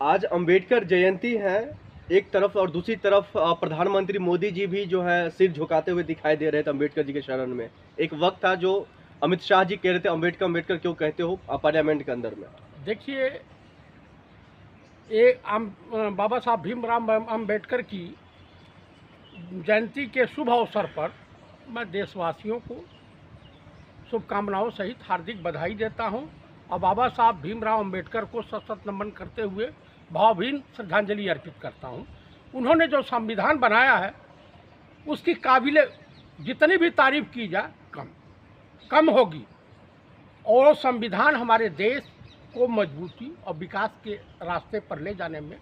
आज अंबेडकर जयंती है एक तरफ, और दूसरी तरफ प्रधानमंत्री मोदी जी भी जो है सिर झुकाते हुए दिखाई दे रहे थे अंबेडकर जी के शरण में। एक वक्त था जो अमित शाह जी कह रहे थे अंबेडकर अंबेडकर क्यों कहते हो पार्लियामेंट के अंदर में। देखिए, ये बाबा साहब भीमराव अम्बेडकर की जयंती के शुभ अवसर पर मैं देशवासियों को शुभकामनाओं सहित हार्दिक बधाई देता हूं और बाबा साहब भीमराव अम्बेडकर को सशक्त नमन करते हुए भावभीनी श्रद्धांजलि अर्पित करता हूं। उन्होंने जो संविधान बनाया है उसकी काबिले जितनी भी तारीफ की जाए कम होगी, और संविधान हमारे देश को मजबूती और विकास के रास्ते पर ले जाने में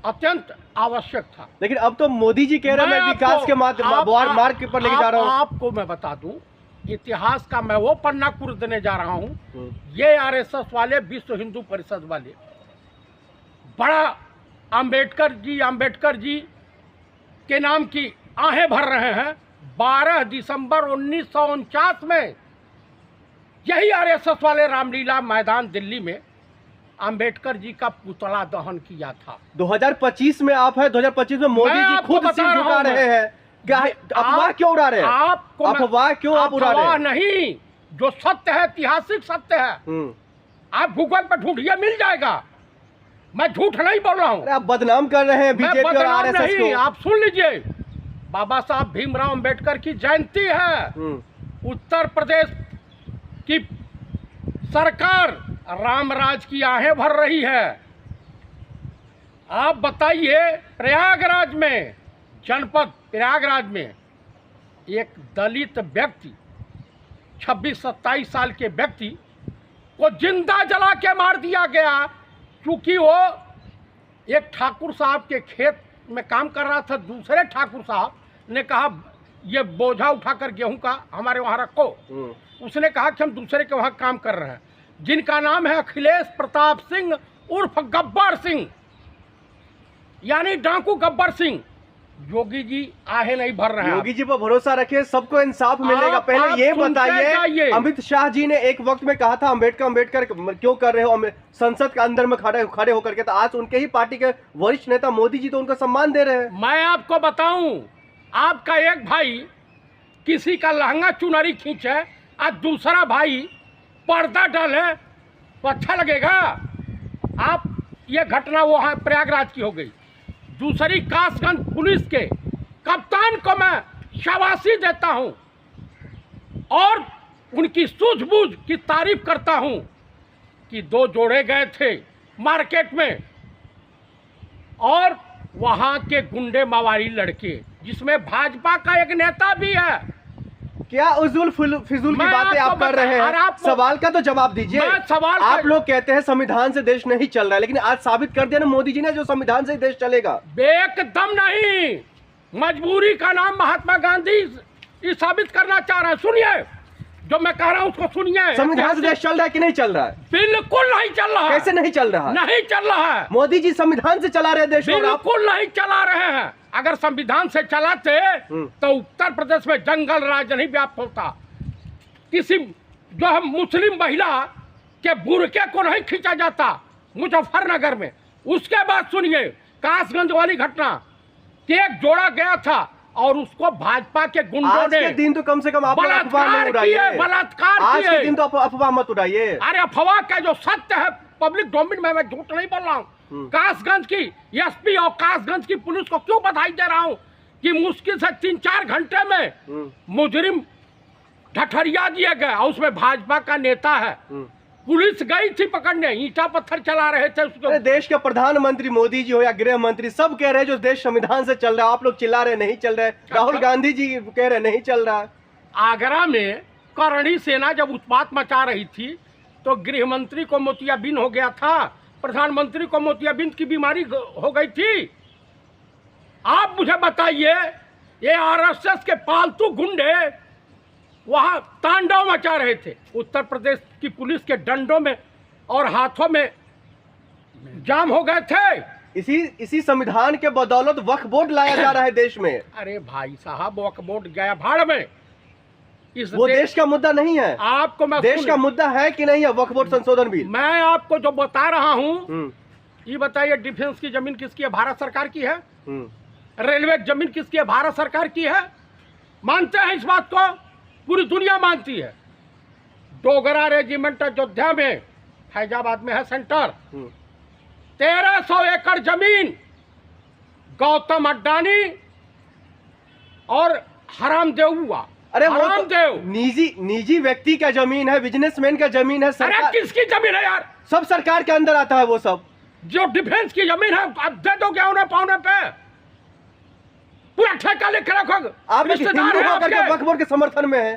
अत्यंत आवश्यक था। लेकिन अब तो मोदी जी कह रहे हैं मैं विकास के मार्ग पर लेके जा रहा हूँ। आपको मैं बता दूं, इतिहास का मैं वो पन्ना कुर देने जा रहा हूँ। ये आरएसएस वाले, विश्व हिंदू परिषद वाले बड़ा अंबेडकर जी के नाम की आहें भर रहे हैं। 12 दिसंबर 1949 में यही आरएसएस वाले रामलीला मैदान दिल्ली में अंबेडकर जी का पुतला दहन किया था। 2025 में आप है, 2025 में मोदी जी खुद सिर झुका रहे हैं। अफवाह क्यों उड़ा रहे हैं? अफवाह क्यों आप उड़ा रहे हैं? नहीं, जो सत्य है, ऐतिहासिक सत्य है। आप गूगल पर ढूंढिए, मिल जाएगा। मैं झूठ नहीं बोल रहा हूँ। आप बदनाम कर रहे हैं बीजेपी और आरएसएस को। आप सुन लीजिए, बाबा साहब भीमराव अम्बेडकर की जयंती है। उत्तर प्रदेश की सरकार रामराज की आहें भर रही है। आप बताइए, प्रयागराज में, जनपद प्रयागराज में एक दलित व्यक्ति, 26-27 साल के व्यक्ति को जिंदा जला के मार दिया गया, क्योंकि वो एक ठाकुर साहब के खेत में काम कर रहा था। दूसरे ठाकुर साहब ने कहा ये बोझा उठाकर गेहूं का हमारे वहाँ रखो। उसने कहा कि हम दूसरे के वहाँ काम कर रहे हैं, जिनका नाम है अखिलेश प्रताप सिंह उर्फ गब्बर सिंह, यानी डाकू गब्बर सिंह। योगी जी आहे नहीं भर रहे हैं। योगी जी पर भरोसा रखिए, सबको इंसाफ मिलेगा। पहले ये बताइए, अमित शाह जी ने एक वक्त में कहा था अंबेडकर क्यों कर रहे हो संसद के अंदर में खड़े होकर के, तो आज उनके ही पार्टी के वरिष्ठ नेता मोदी जी तो उनको सम्मान दे रहे हैं। मैं आपको बताऊं, आपका एक भाई किसी का लहंगा चुनरी खींचे और दूसरा भाई पर्दा डाले तो अच्छा लगेगा? आप ये घटना वहाँ प्रयागराज की हो गई। दूसरी, कासगंज पुलिस के कप्तान को मैं शाबाशी देता हूं और उनकी सूझबूझ की तारीफ करता हूं कि 2 जोड़े गए थे मार्केट में और वहां के गुंडे मवाली लड़के, जिसमें भाजपा का एक नेता भी है। क्या उजुल फिजूल की बातें आप कर रहे हैं? सवाल का तो जवाब दीजिए। आप लोग कहते हैं संविधान से देश नहीं चल रहा है, लेकिन आज साबित कर दिया ना मोदी जी ने जो संविधान से देश चलेगा। एकदम नहीं, मजबूरी का नाम महात्मा गांधी ये साबित करना चाह रहा है। सुनिए, जो मैं कह रहा हूँ उसको सुनिए। संविधान से देश चल रहा है कि नहीं चल रहा है? बिल्कुल नहीं चल रहा है। कैसे नहीं चल रहा है? नहीं चल रहा है। मोदी जी संविधान से चला रहे देश को। बिल्कुल नहीं चला रहे हैं। अगर संविधान से चलाते तो उत्तर प्रदेश में जंगल राज नहीं व्याप्त होता। किसी जो हम मुस्लिम महिला के बुरके को नहीं खींचा जाता मुजफ्फरनगर में। उसके बाद सुनिए, कासगंज वाली घटना, एक जोड़ा गया था और उसको भाजपा के गुंडों ने दिन तो कम से कम आप बलात्कार किए। आज के दिन तो अफवाह मत उड़ाइए। अरे अफवाह का जो सत्य है पब्लिक डोमेन में, मैं झूठ नहीं बोल रहा हूँ। कासगंज की एसपी और कासगंज की पुलिस को क्यों बधाई दे रहा हूँ कि मुश्किल से 3-4 घंटे में मुजरिम ढठरिया दिए गए, और उसमें भाजपा का नेता है। पुलिस गई थी पकड़ने, ईंटा पत्थर चला रहे थे उसको। देश के प्रधानमंत्री मोदी जी हो या गृह मंत्री, सब कह रहे हैं जो देश संविधान से चल रहा है। आप लोग चिल्ला रहे नहीं चल रहा है। राहुल गांधी जी कह रहे नहीं चल रहा है। आगरा में करणी सेना जब उत्पात मचा रही थी तो गृह मंत्री को मोतियाबिंद हो गया था, प्रधानमंत्री को मोतियाबिंद की बीमारी हो गई थी। आप मुझे बताइए, ये आरएसएस के पालतू गुंडे वहां तांडव मचा रहे थे। उत्तर प्रदेश की पुलिस के डंडों में और हाथों में जाम हो गए थे। इसी संविधान के बदौलत वक्फ बोर्ड लाया जा रहा है देश में। अरे भाई साहब, वक्फ बोर्ड गया भाड़ में। वो देश का मुद्दा नहीं है। आपको मैं देश का मुद्दा है कि नहीं है वक्फ बोर्ड संशोधन बिल? मैं आपको जो बता रहा हूँ ये बताइए, डिफेंस की जमीन किसकी है? भारत सरकार की है। रेलवे की जमीन किसकी है? भारत सरकार की है। मानते हैं इस बात को, पूरी दुनिया मानती है। डोगरा रेजिमेंट अयोध्या में, फैजाबाद में है सेंटर। 1300 एकड़ जमीन गौतम अड्डानी और हरामदेव हुआ। अरे वो हरामदेव तो निजी व्यक्ति का जमीन है, बिजनेसमैन का जमीन है। अरे किसकी जमीन है यार? सब सरकार के अंदर आता है वो सब। जो डिफेंस की जमीन है अब दे दो क्या उन्हें पौने पे? पूरा ठेका लेकर रखो। आप रिश्तेदार हैं करके वक्फ बोर्ड के समर्थन में है।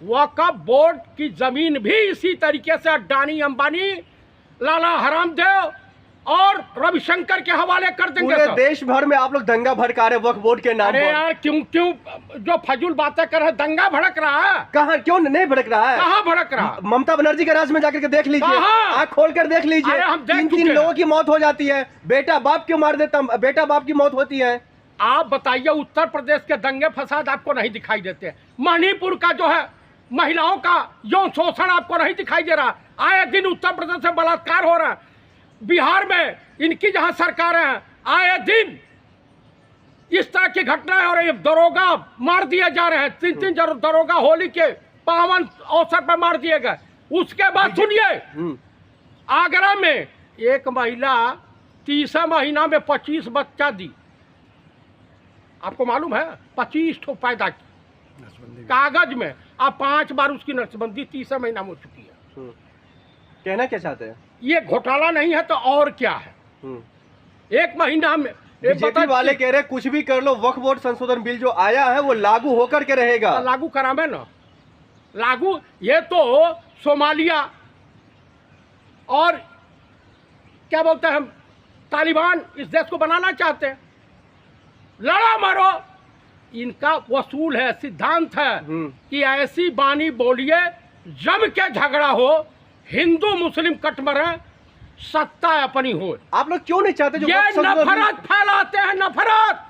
वक्फ बोर्ड की जमीन भी इसी तरीके से अड्डानी, अंबानी, लाला हरामदेव और रविशंकर के हवाले कर देंगे। पूरे देश भर में आप लोग दंगा भड़का रहे वक्फ बोर्ड के नाम पर। अरे यार क्यों जो फजूल बातें कर रहे, दंगा भड़क रहा है? कहाँ, क्यों नहीं भड़क रहा है? कहाँ भड़क रहा? ममता बनर्जी के राज में जाकर के देख लीजिए, आँख खोल कर देख लीजिए। 3 लोगों की मौत हो जाती है, बेटा बाप क्यों मार देता, बेटा बाप की मौत होती है। आप बताइए, उत्तर प्रदेश के दंगे फसाद आपको नहीं दिखाई देते? मणिपुर का जो है महिलाओं का यौन शोषण आपको नहीं दिखाई दे रहा? आए दिन उत्तर प्रदेश से बलात्कार हो रहा है। बिहार में इनकी जहां सरकारें हैं, आए दिन इस तरह की घटनाएं हो रही है। दरोगा मार दिए जा रहे हैं। 3 दरोगा होली के पावन अवसर पर मार दिए गए। उसके बाद सुनिए, आगरा में एक महिला 30 महीना में 25 बच्चा दी। आपको मालूम है? 25 ठो पैदा की कागज में। अब 5 बार उसकी नसबंदी 30 महीना में हो चुकी है। कहना क्या चाहते हैं? ये घोटाला नहीं है तो और क्या है? 1 महीना में बीजेपी वाले कह रहे कुछ भी कर लो, वक्फ बोर्ड संशोधन बिल जो आया है वो लागू होकर के रहेगा। लागू करावे ना, लागू। ये तो सोमालिया और क्या बोलते हैं हम, तालिबान इस देश को बनाना चाहते हैं। लड़ा मारो, इनका वसूल है, सिद्धांत है कि ऐसी बानी बोलिए जम के झगड़ा हो, हिंदू मुस्लिम कट मरे, सत्ता अपनी हो। आप लोग क्यों नहीं चाहते? जो ये नफरत फैलाते हैं, नफरत।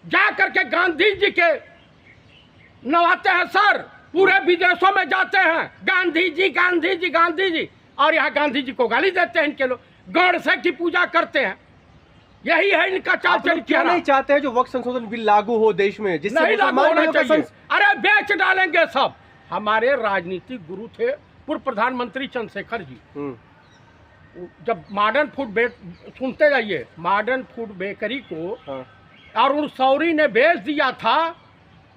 जा करके गांधी जी के नवाते हैं सर, पूरे विदेशों में जाते हैं, गांधी जी गांधी जी गांधी जी, और यहाँ गांधी जी को गाली देते हैं। इनके लोग गौरसे की पूजा करते हैं। यही है इनका चाल चरित्र। क्यों नहीं चाहते हैं जो वक्फ संशोधन बिल लागू हो देश में, जिससे नहीं लागू होना चाहिए? अरे बेच डालेंगे सब। हमारे राजनीतिक गुरु थे पूर्व प्रधानमंत्री चंद्रशेखर जी। जब मॉडर्न फूड सुनते जाइए, मॉडर्न फूड बेकरी को अरुण शौरी ने बेच दिया था,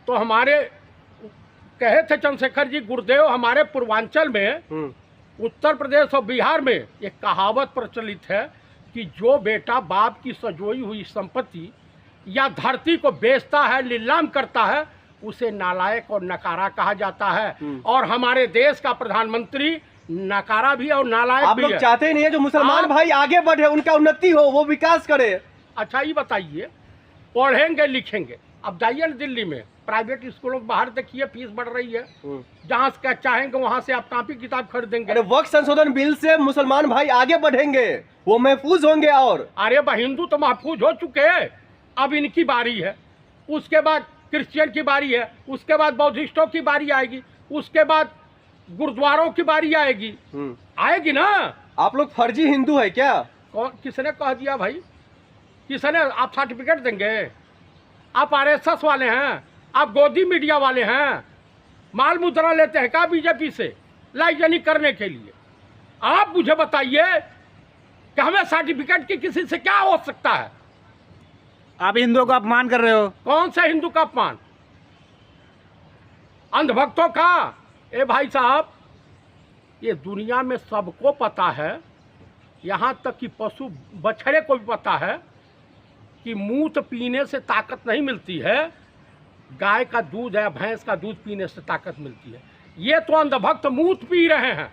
तो हमारे कहे थे चंद्रशेखर जी गुरुदेव, हमारे पूर्वांचल में, उत्तर प्रदेश और बिहार में एक कहावत प्रचलित है कि जो बेटा बाप की सजोई हुई संपत्ति या धरती को बेचता है, नीलाम करता है, उसे नालायक और नकारा कहा जाता है। और हमारे देश का प्रधानमंत्री नकारा भी और नालायक आप भी लोग है। चाहते ही नहीं है जो मुसलमान भाई आगे बढ़े, उनका उन्नति हो, वो विकास करे। अच्छा ये बताइए, पढ़ेंगे लिखेंगे, अब जाइए ना दिल्ली में प्राइवेट स्कूलों के बाहर देखिए फीस बढ़ रही है। जहाँ से चाहेंगे वहाँ से आप कॉपी किताब खरीदेंगे। अरे वक्फ संशोधन बिल से मुसलमान भाई आगे बढ़ेंगे, वो महफूज होंगे। और अरे हिंदू तो महफूज हो चुके हैं, अब इनकी बारी है। उसके बाद क्रिश्चियन की बारी है, उसके बाद बौद्धिस्टों की बारी आएगी, उसके बाद गुरुद्वारों की बारी आएगी। आएगी ना। आप लोग फर्जी हिंदू है क्या? किसने कह दिया भाई? किसने? आप सर्टिफिकेट देंगे? आप आरएसएस वाले हैं? आप गोदी मीडिया वाले हैं? माल मुद्रा लेते हैं क्या बीजेपी से लाइजनी करने के लिए? आप मुझे बताइए कि हमें सर्टिफिकेट की किसी से क्या हो सकता है? आप हिंदुओं का अपमान कर रहे हो। कौन सा हिंदू का अपमान? अंधभक्तों का? ए भाई साहब, ये दुनिया में सबको पता है, यहाँ तक कि पशु बछड़े को भी पता है कि मूत पीने से ताकत नहीं मिलती है, गाय का दूध या भैंस का दूध पीने से ताकत मिलती है। ये तो अंधभक्त मूत पी रहे हैं,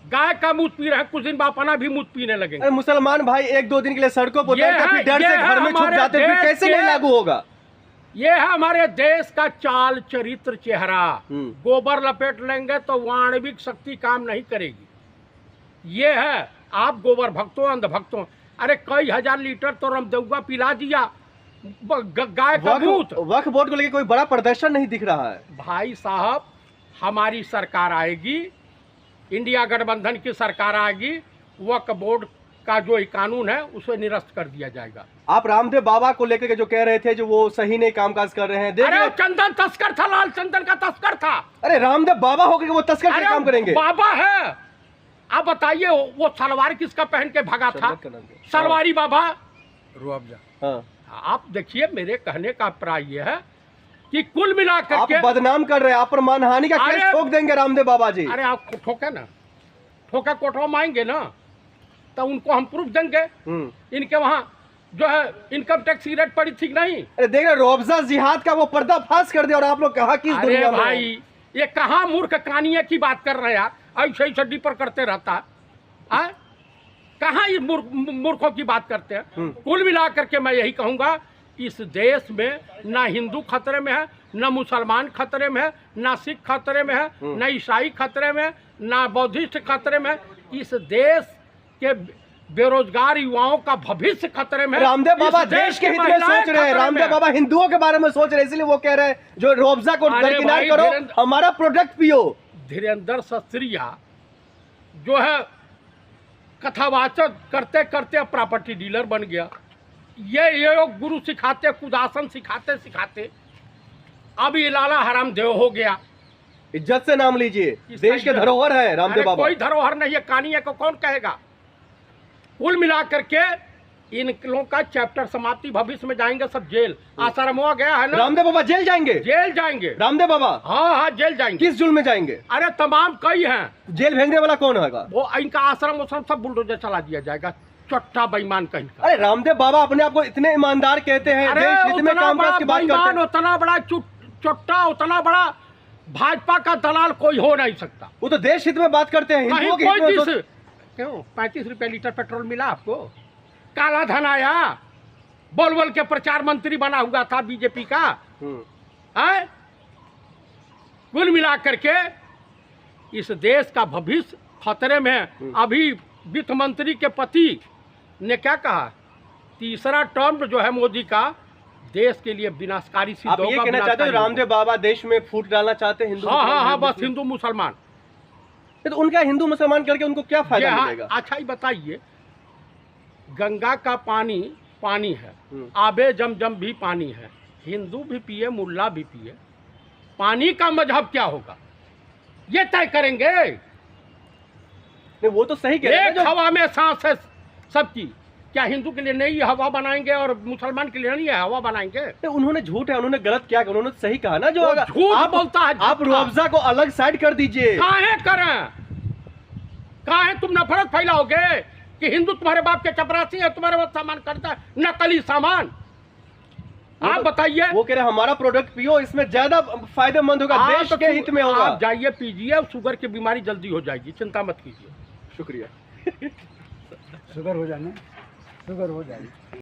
गाय का मूत पी रहे हैं, कुछ दिन बाद अपना भी मूत पीने लगेंगे। मुसलमान भाई 1-2 दिन के लिए सड़कों पर डर से घर में छुप जाते, फिर कैसे नहीं लागू होगा? ये है हमारे देश का चाल चरित्र चेहरा। गोबर लपेट लेंगे तो वाणविक शक्ति काम नहीं करेगी। ये है, आप गोबर भक्तों अंधभक्तों। अरे कई हजार लीटर तो रामदेवगा पिला दिया गाय का दूध। वक्फ बोर्ड को लेकर कोई बड़ा प्रदर्शन नहीं दिख रहा है। भाई साहब, हमारी सरकार आएगी, इंडिया गठबंधन की सरकार आएगी, वक्फ बोर्ड का जो ये कानून है उसे निरस्त कर दिया जाएगा। आप रामदेव बाबा को लेकर के जो कह रहे थे जो वो सही नहीं कामकाज कर रहे हैं, देख अरे रहे- वो चंदन तस्कर था, लाल चंदन का तस्कर था। अरे रामदेव बाबा होकर के वो तस्कर के अरे काम करेंगे? बाबा है। आप बताइए वो सलवार किसका पहन के भागा था? शरबत का नाम क्या? सलवारी बाबा। हाँ। आप देखिए, मेरे कहने का अभिप्राय ये है कि कुल मिलाकर आप के बदनाम कर रहे हैं, आप पर मानहानि का केस अरे- ठोक देंगे रामदेव बाबा जी। अरे आप ठोके ना, ठोका कोर्टवा में आएंगे ना तो उनको हम प्रूफ देंगे। इनके वहाँ जो है इनकम टैक्स की रेट पड़ी थी कि नहीं? अरे देख रहे रोबजा जिहाद का वो पर्दाफाश कर दिया और आप लोग कहा किस अरे दुनिया में हो? भाई, ये कहाँ मूर्ख कानिया की बात कर रहे हैं यार, ऐसे ही सड्डी पर करते रहता है। कहाँ ये मूर्खों की बात करते हैं? कुल मिला करके मैं यही कहूँगा, इस देश में ना हिंदू खतरे में है, ना मुसलमान खतरे में है, ना सिख खतरे में है, ना ईसाई खतरे में है, ना बौद्धिस्ट खतरे में है। इस देश के बेरोजगार युवाओं का भविष्य खतरे में है। रामदेव बाबा इस देश के हित में महिलाएं सोच रहे हैं, खतरे में रामदेव है। बाबा हिंदुओं के बारे में सोच रहे हैं, इसलिए वो कह रहे हैं जो रोबजा को अरे दरकिनार भाई, करो, धीरेन्द्र- हमारा प्रोडक्ट पियो। धीरेन्द्र सस्त्रिया जो है कथावाचक करते करते अब प्रॉपर्टी डीलर बन गया। ये योग गुरु सिखाते, कुदासन सिखाते सिखाते अब ये लाला हराम देव हो गया। इज्जत से नाम लीजिए, इसका देश के इज्जत- धरोहर है रामदेव अरे बाबा। कोई धरोहर नहीं है, कानिया को कौन कहेगा? कुल मिलाकर के इन लोगों का चैप्टर समाप्ति, भविष्य में जाएंगे सब जेल। आसाराम हो गया है ना, रामदेव बाबा जेल जाएंगे? जेल जाएंगे। रामदेव बाबा हाँ हाँ, जेल जाएंगे। किस जुल्म में जाएंगे? अरे तमाम कई हैं। जेल भेजने वाला कौन होगा? वो इनका आश्रम उश्रम सब बुलडोजर चला दिया जाएगा। चट्टा बेईमान कहीं का। अरे रामदेव बाबा अपने आप को इतने ईमानदार कहते हैं, अरे देश हित में उतना कामकाज बड़ा की बात करते बेईमान, हैं। उतना बड़ा चुट्टा, उतना बड़ा भाजपा का दलाल कोई हो नहीं सकता। वो तो देश हित में बात करते हैं, कहीं हिंदुओं के कोई हित में चीज सोच- क्यों 35 रुपए लीटर पेट्रोल मिला आपको? काला धन आया, बोल बोल के प्रचार मंत्री बना हुआ था बीजेपी का। है? कुल मिला करके इस देश का भविष्य खतरे में है। अभी वित्त मंत्री के पति ने क्या कहा, तीसरा टर्म जो है मोदी का देश के लिए विनाशकारी सिद्ध आप होगा। ये कहना चाहते हो विनाशकारी रामदेव बाबा देश में फूट डालना चाहते हैं हिंदू होगा। हाँ हाँ हाँ, मुसलमान बस हिंदू मुसलमान। तो उनका हिंदू मुसलमान करके उनको क्या ये फायदा हाँ, मिलेगा? अच्छा ही बताइए, गंगा का पानी पानी है, हम्म। आबे जमजम भी पानी है, हिंदू भी पिए, मुल्ला भी पिए, पानी का मजहब क्या होगा ये तय करेंगे। नहीं वो तो सही कह रहे हैं एक जो- हवा में सांस है सबकी। क्या हिंदू के लिए नई हवा बनाएंगे और मुसलमान के लिए नहीं है हवा बनाएंगे? नहीं, उन्होंने झूठ है, उन्होंने गलत क्या किया? उन्होंने सही कहा ना जो वो अगर झूठ आप बोलता है, आप झूठा। रुअफ़ज़ा को अलग साइड कर दीजिए। काहे करें? काहे तुम नफरत फैलाओगे कि हिंदू तुम्हारे बाप के चपरासी है, तुम्हारे वो सामान करता है, नकली सामान। आप बताइए। वो कह रहे हमारा प्रोडक्ट पियो, इसमें ज्यादा फायदेमंद होगा, हाँ, देश तो के हित में होगा। आप जाइए पीजिए, शुगर की बीमारी जल्दी हो जाएगी, चिंता मत कीजिए। शुक्रिया। शुगर हो जाए।